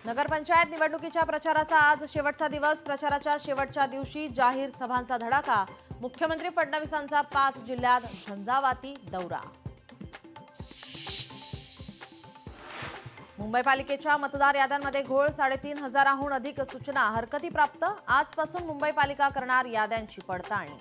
नगरपंचायत निवडणुकीच्या प्रचाराचा आज शेवटचा दिवस। प्रचाराच्या शेवटच्या दिवशी जाहीर सभांचा धडाका। मुख्यमंत्री फडणवीसांचा 5 जिल्ह्यात झंझावाती दौरा। मुंबई पालिकेच्या मतदार याद्यांमध्ये घोळ। 3,500हून अधिक सूचना हरकती प्राप्त। आजपासून मुंबई पालिका करणार याद्यांची पडताळणी।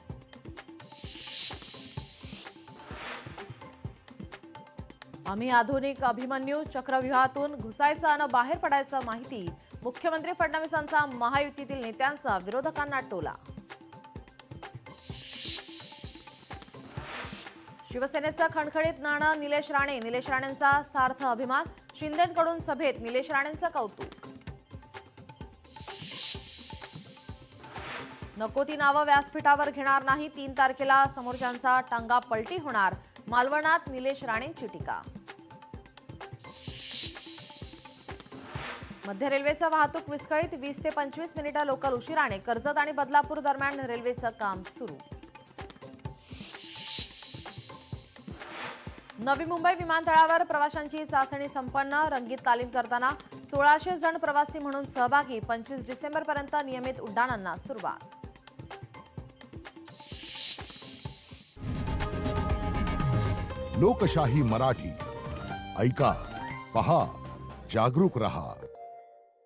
आम्ही आधुनिक अभिमन्यू चक्रव्यूहातून घुसायचं आणि बाहेर पडायचं माहिती। मुख्यमंत्री फडणवीसांचा महायुतीतील नेत्यांचा विरोधकांना टोला। शिवसेनेचं खणखणीत नाणं निलेश राणे। निलेश राणेंचा सार्थ अभिमान। शिंदेंकडून सभेत निलेश राणेंचं कौतुक। नको ती नावं व्यासपीठावर घेणार नाही। 3 तारखेला समोरच्यांचा टांगा पलटी होणार। मालवणात निलेश राणेंची टीका। मध्य रेल्वेचा वाहतूक विस्कळीत। 20 ते 25 मिनिटं लोकल उशिराने। कर्जत आणि बदलापूर दरम्यान रेल्वेचं काम सुरू। नवी मुंबई विमानतळावर प्रवाशांची चाचणी संपन्न। रंगीत तालीम करताना 1600 जण प्रवासी म्हणून सहभागी। 25 डिसेंबरपर्यंत नियमित उड्डाणांना सुरुवात। लोकशाही मराठी ऐका, पहा, जागरूक रहा।